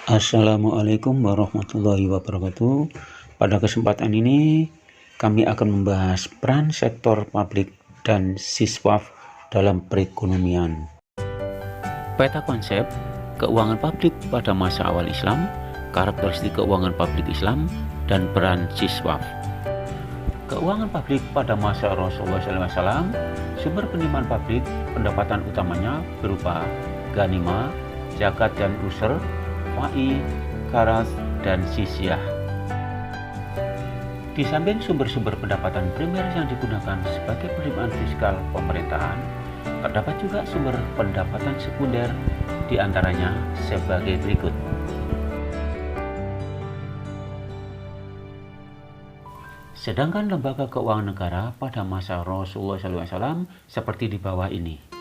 Assalamualaikum warahmatullahi wabarakatuh. Pada kesempatan ini kami akan membahas peran sektor publik dan siswaf dalam perekonomian. Peta konsep keuangan publik pada masa awal Islam, karakteristik keuangan publik Islam, dan peran siswaf. Keuangan publik pada masa Rasulullah SAW, sumber penerimaan publik pendapatan utamanya berupa ghanimah, zakat dan usur, fa'i, karas, dan sisyah. Di samping sumber-sumber pendapatan primer yang digunakan sebagai penerimaan fiskal pemerintahan, terdapat juga sumber pendapatan sekunder, diantaranya sebagai berikut. Sedangkan lembaga keuangan negara pada masa Rasulullah SAW seperti di bawah ini.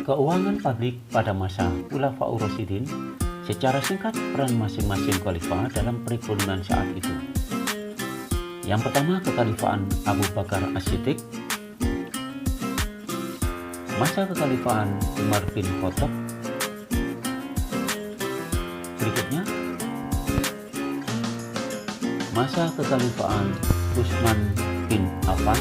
Keuangan publik pada masa Khulafaur Rasyidin, secara singkat peran masing-masing khalifah dalam perekonomian saat itu. Yang pertama, kekhalifaan Abu Bakar As-Siddiq, masa kekhalifaan Umar bin Khattab. Berikutnya, masa kekhalifaan Utsman bin Affan.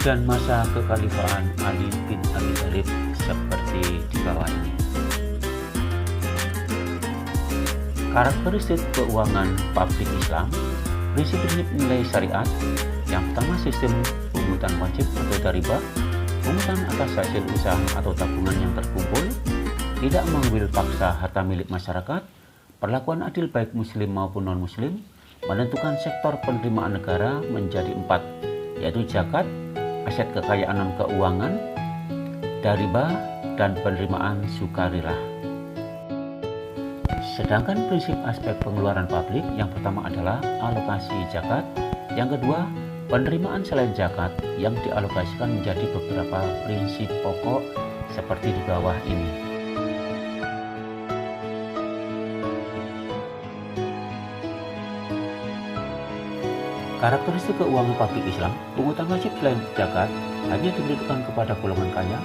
Dan masa kekhalifaan Ali bin Abi Thalib seperti di bawah ini. Karakteristik keuangan publik Islam, prinsip-prinsip nilai syariat. Yang pertama, sistem pungutan wajib atau riba, pungutan atas hasil usaha atau tabungan yang terkumpul, tidak mengambil paksa harta milik masyarakat, perlakuan adil baik muslim maupun non-muslim, menentukan sektor penerimaan negara menjadi 4, yaitu zakat, aset kekayaan non-keuangan, riba, dan penerimaan sukarela. Sedangkan prinsip aspek pengeluaran publik, yang pertama adalah alokasi zakat, yang kedua penerimaan selain zakat yang dialokasikan menjadi beberapa prinsip pokok seperti di bawah ini. Karakteristik keuangan publik Islam, pungutan wajib selain zakat hanya diberikan kepada golongan kaya,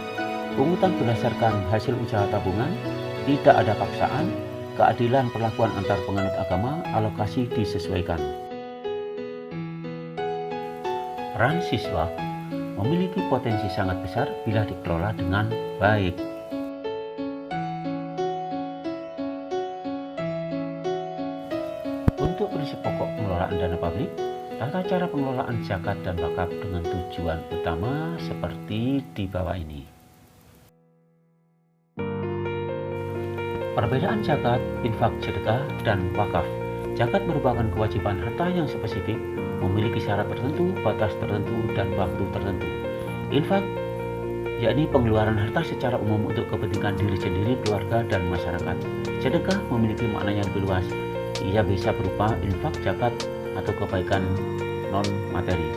pungutan berdasarkan hasil usaha tabungan, tidak ada paksaan, keadilan perlakuan antar penganut agama, alokasi disesuaikan. Peran siswaf memiliki potensi sangat besar bila dikelola dengan baik. Untuk prinsip pokok pengelolaan dana publik, tata cara pengelolaan zakat dan wakaf dengan tujuan utama seperti di bawah ini. Perbedaan zakat, infak, sedekah, dan wakaf. Zakat merupakan kewajiban harta yang spesifik, memiliki syarat tertentu, batas tertentu, dan waktu tertentu. Infak, yakni pengeluaran harta secara umum untuk kepentingan diri sendiri, keluarga, dan masyarakat. Sedekah memiliki makna yang lebih luas. Ia bisa berupa infak, zakat, atau kebaikan non-materi.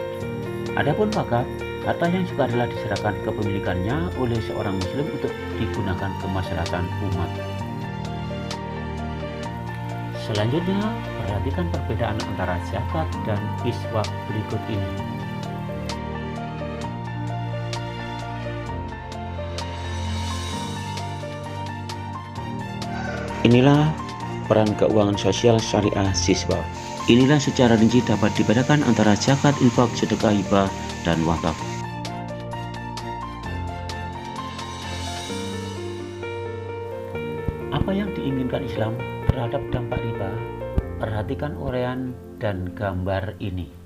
Adapun wakaf, harta yang sukarela diserahkan kepemilikannya oleh seorang muslim untuk digunakan kemaslahatan umat. Selanjutnya, perhatikan perbedaan antara zakat dan siswaf berikut ini. Inilah peran keuangan sosial syariah siswaf. Inilah secara rinci dapat dibedakan antara zakat, infak, sedekah, hibah, dan wakaf. Apa yang diinginkan Islam terhadap dampak riba? Perhatikan uraian dan gambar ini.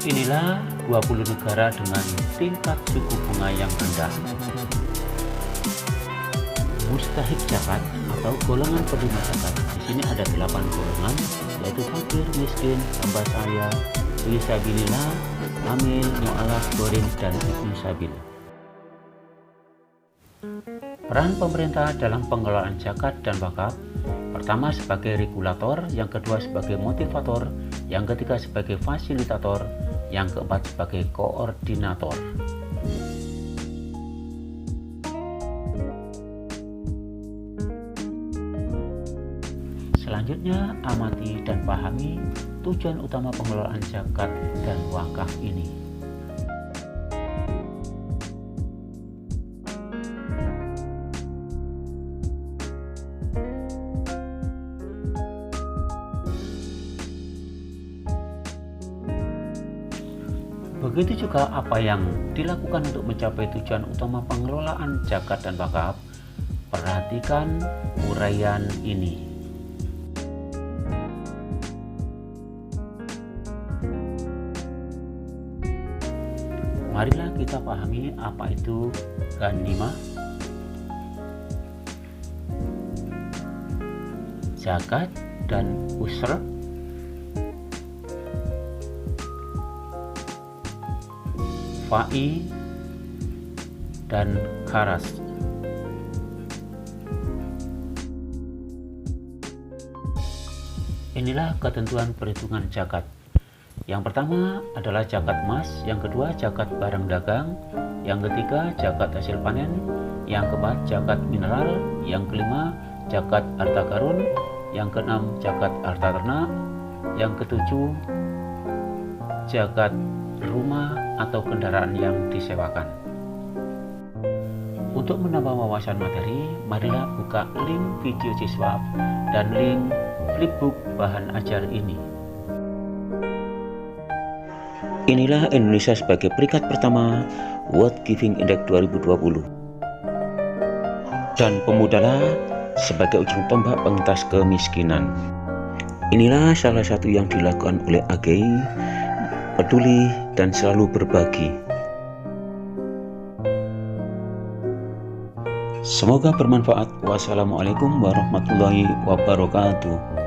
Inilah 20 negara dengan tingkat suku bunga yang rendah. Mustahik zakat atau golongan penerima zakat. Di sini ada 8 golongan, yaitu fakir, miskin, hamba sahaya, fisabilillah, amil, mu'alaf, gorim, dan ibnu sabil. Peran pemerintah dalam pengelolaan zakat dan wakaf Pertama sebagai regulator, yang kedua sebagai motivator, yang ketiga sebagai fasilitator, yang keempat sebagai koordinator. Selanjutnya, amati dan pahami tujuan utama pengelolaan zakat dan wakaf ini. Begitu juga apa yang dilakukan untuk mencapai tujuan utama pengelolaan zakat dan wakaf. Perhatikan uraian ini. Marilah kita pahami apa itu ghanimah, zakat dan usr, fa'i dan kharas. Inilah ketentuan perhitungan zakat. Yang pertama adalah zakat emas, yang kedua zakat barang dagang, yang ketiga zakat hasil panen, yang keempat zakat mineral, yang kelima zakat harta karun, yang keenam zakat harta ternak, yang ketujuh zakat rumah atau kendaraan yang disewakan. Untuk menambah wawasan materi, marilah buka link video siswa dan link flipbook bahan ajar ini. Inilah Indonesia sebagai peringkat pertama World Giving Index 2020 dan Pemudalah sebagai ujung tombak pengentas kemiskinan. Inilah salah satu yang dilakukan oleh AGI, peduli dan selalu berbagi. Semoga bermanfaat. Wassalamualaikum warahmatullahi wabarakatuh.